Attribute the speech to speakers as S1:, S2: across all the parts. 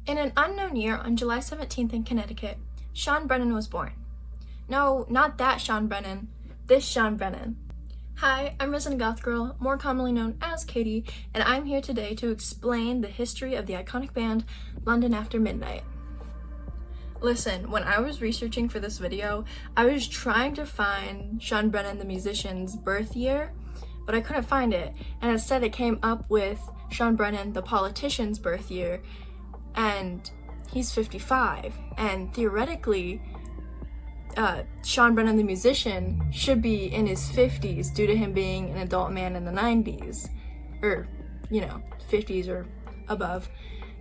S1: In an unknown year on July 17th in Connecticut, Sean Brennan was born. No, not that Sean Brennan, this Sean Brennan. Hi, I'm Resident Goth Girl, more commonly known as Katie, and I'm here today to explain the history of the iconic band London After Midnight. Listen, when I was researching for this video, I was trying to find Sean Brennan the musician's birth year, but I couldn't find it, and instead it came up with Sean Brennan the politician's birth year, and he's 55, and theoretically, Sean Brennan the musician should be in his 50s due to him being an adult man in the 90s, or, 50s or above,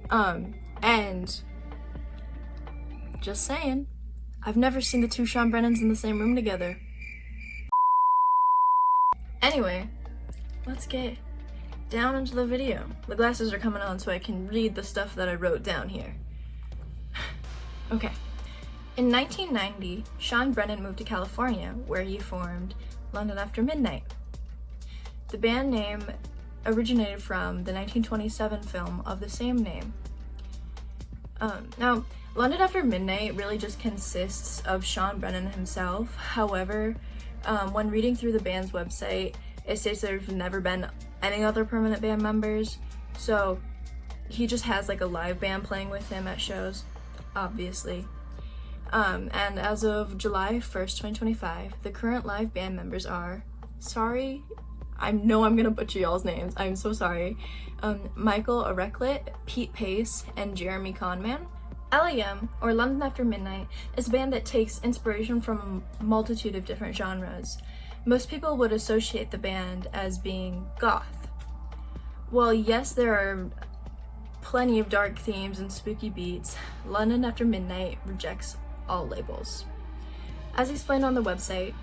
S1: and just saying, I've never seen the two Sean Brennans in the same room together. Anyway, let's get down into the video. The glasses are coming on so I can read the stuff that I wrote down here. Okay. In 1990, Sean Brennan moved to California, where he formed London After Midnight. The band name originated from the 1927 film of the same name. Now, London After Midnight really just consists of Sean Brennan himself. However, when reading through the band's website, it states there's never been any other permanent band members, so he just has like a live band playing with him at shows, obviously. And as of July 1st, 2025, the current live band members are, sorry, I know I'm gonna butcher y'all's names, I'm so sorry, Michael Areklet, Pete Pace, and Jeremy Conman. LAM, or London After Midnight, is a band that takes inspiration from a multitude of different genres. Most people would associate the band as being goth. Well, yes, there are plenty of dark themes and spooky beats. London After Midnight rejects all labels. As explained on the website,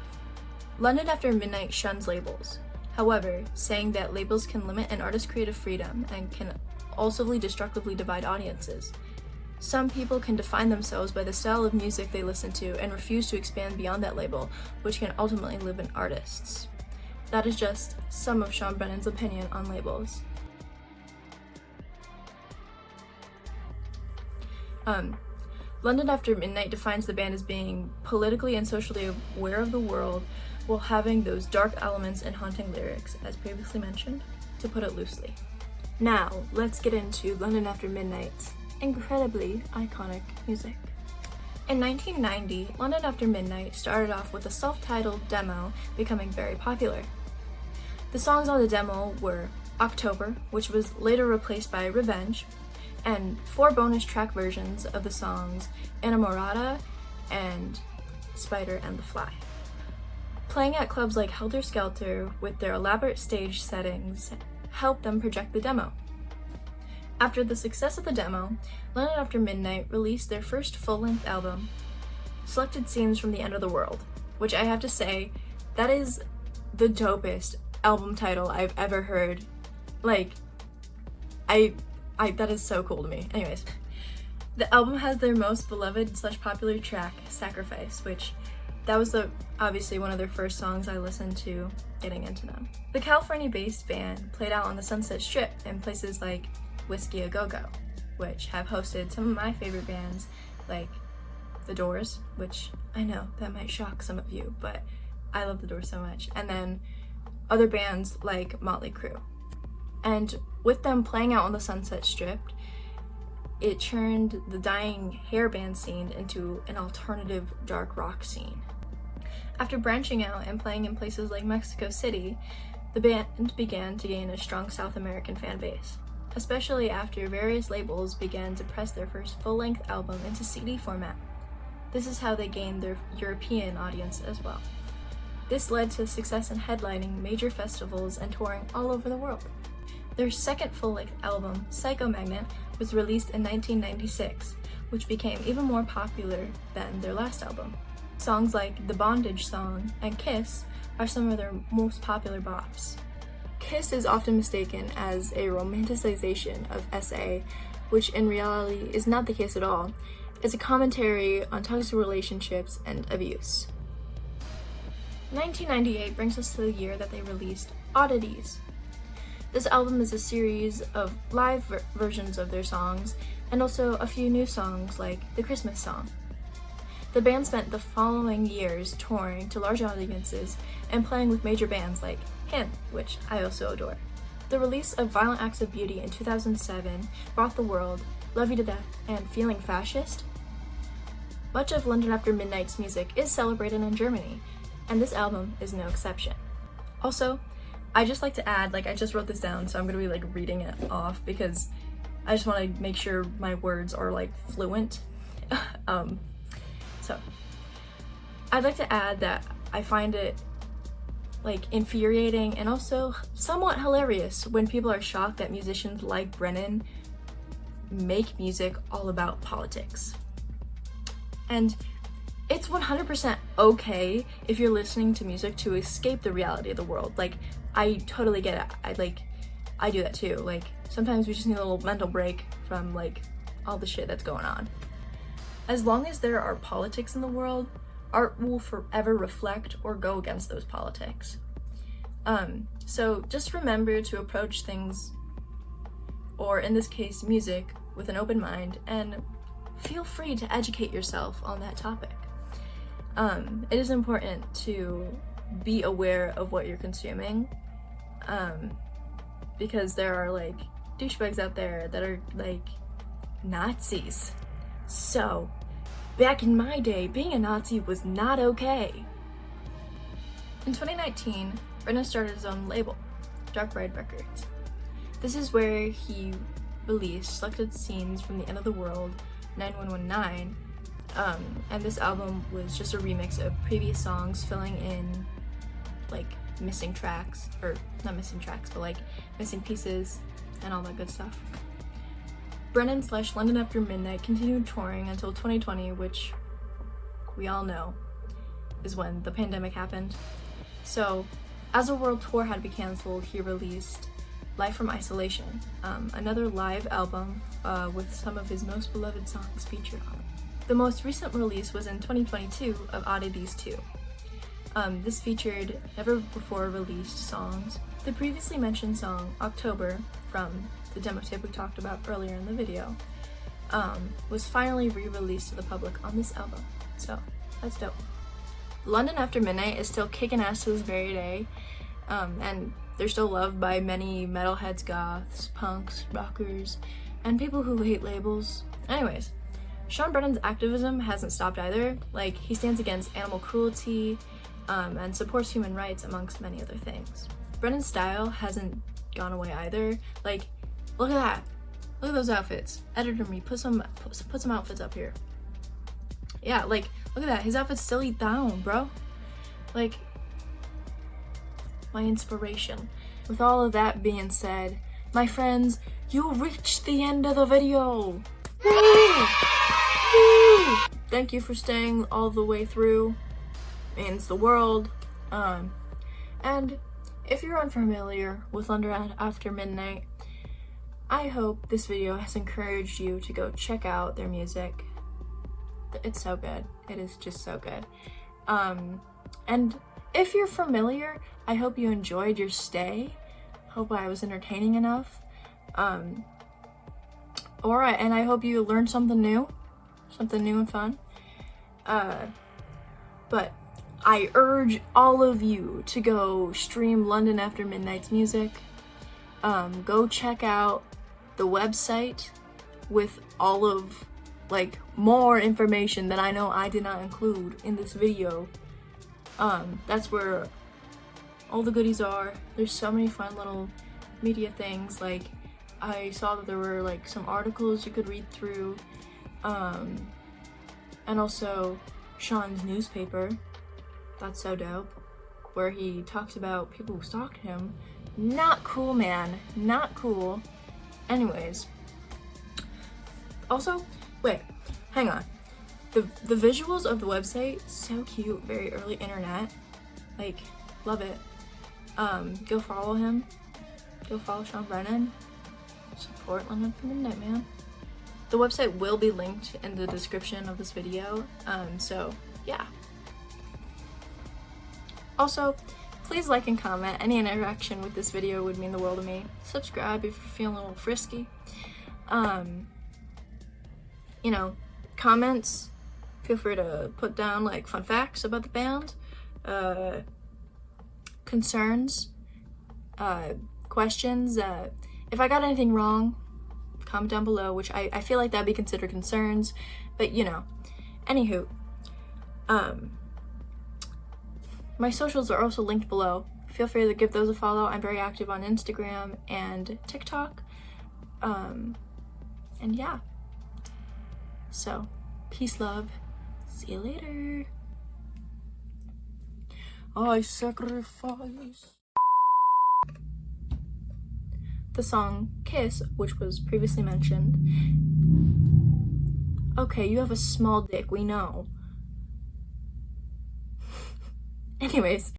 S1: London After Midnight shuns labels. However, saying that labels can limit an artist's creative freedom and can also destructively divide audiences. Some people can define themselves by the style of music they listen to and refuse to expand beyond that label, which can ultimately limit artists. That is just some of Sean Brennan's opinion on labels. London After Midnight defines the band as being politically and socially aware of the world while having those dark elements and haunting lyrics, as previously mentioned, to put it loosely. Now, let's get into London After Midnight's incredibly iconic music. In 1990, London After Midnight started off with a self-titled demo becoming very popular. The songs on the demo were October, which was later replaced by Revenge, and 4 bonus track versions of the songs Inamorata and Spider and the Fly. Playing at clubs like Helter Skelter with their elaborate stage settings helped them project the demo. After the success of the demo, London After Midnight released their first full-length album, Selected Scenes from the End of the World, which I have to say, that is the dopest album title I've ever heard. Like, that is so cool to me. Anyways, the album has their most beloved / popular track, Sacrifice, which that was obviously one of their first songs I listened to getting into them. The California-based band played out on the Sunset Strip in places like Whiskey A Go Go, which have hosted some of my favorite bands like The Doors, which I know that might shock some of you, but I love The Doors so much, and then other bands like Motley Crue. And with them playing out on the Sunset Strip, it turned the dying hair band scene into an alternative dark rock scene. After branching out and playing in places like Mexico City, the band began to gain a strong South American fan base, especially after various labels began to press their first full-length album into CD format. This is how they gained their European audience as well. This led to success in headlining major festivals and touring all over the world. Their second full-length album, Psycho Magnet, was released in 1996, which became even more popular than their last album. Songs like The Bondage Song and Kiss are some of their most popular bops. Kiss is often mistaken as a romanticization of SA, which in reality is not the case at all. It's a commentary on toxic relationships and abuse. 1998 brings us to the year that they released Oddities. This album is a series of live versions of their songs and also a few new songs like the Christmas song. The band spent the following years touring to large audiences and playing with major bands like Him, which I also adore. The release of Violent Acts of Beauty in 2007 brought the world Love You to Death and Feeling Fascist. Much of London After Midnight's music is celebrated in Germany, and this album is no exception. Also, I just like to add, I just wrote this down, so I'm gonna be reading it off because I just want to make sure my words are fluent. So I'd like to add that I find it infuriating and also somewhat hilarious when people are shocked that musicians like Brennan make music all about politics. And it's 100% okay if you're listening to music to escape the reality of the world. I totally get it. I do that too. Sometimes we just need a little mental break from all the shit that's going on. As long as there are politics in the world, art will forever reflect or go against those politics. So just remember to approach things, or in this case music, with an open mind, and feel free to educate yourself on that topic. It is important to be aware of what you're consuming, because there are douchebags out there that are Nazis. So, back in my day, being a Nazi was not okay. In 2019, Brennan started his own label, Dark Bride Records. This is where he released selected scenes from The End of the World, 9119, and this album was just a remix of previous songs, filling in missing tracks, or not missing tracks, but missing pieces and all that good stuff. Brennan / London After Midnight continued touring until 2020, which we all know is when the pandemic happened. So, as a world tour had to be cancelled, he released Live from Isolation, another live album with some of his most beloved songs featured on it. The most recent release was in 2022 of Oddities 2. This featured never before released songs. The previously mentioned song, October, from the demo tape we talked about earlier in the video, was finally re-released to the public on this album. So, that's dope. London After Midnight is still kicking ass to this very day, and they're still loved by many metalheads, goths, punks, rockers, and people who hate labels. Anyways, Sean Brennan's activism hasn't stopped either. He stands against animal cruelty, and supports human rights, amongst many other things. Brennan's style hasn't gone away either. Look at that. Look at those outfits. Editor me, put some outfits up here. Yeah, look at that. His outfits still eat down, bro. My inspiration. With all of that being said, my friends, you reached the end of the video. Woo! Woo! Thank you for staying all the way through. Means the world. And if you're unfamiliar with London After Midnight, I hope this video has encouraged you to go check out their music. It's so good. It is just so good. And if you're familiar, I hope you enjoyed your stay. Hope I was entertaining enough. Alright, and I hope you learned something new and fun. But I urge all of you to go stream London After Midnight's music. Go check out the website with all of more information that I know I did not include in this video. That's where all the goodies are. There's so many fun little media things. I saw that there were some articles you could read through, and also Sean's newspaper. That's so dope, where he talks about people who stalked him. Not cool, man. Not cool. Anyways. Also, wait, hang on. The visuals of the website, so cute, very early internet. Love it. Go follow him. Go follow Sean Brennan. Support London After Midnight, man. The website will be linked in the description of this video, so yeah. Also, please like and comment. Any interaction with this video would mean the world to me. Subscribe if you're feeling a little frisky. you know, comments, feel free to put down like fun facts about the band, concerns, questions. If I got anything wrong, comment down below, which I feel like that'd be considered concerns, but you know. Anywho, my socials are also linked below. Feel free to give those a follow. I'm very active on Instagram and TikTok. And yeah. So, peace, love. See you later. I sacrifice. The song Kiss, which was previously mentioned. Okay, you have a small dick, we know. Anyways.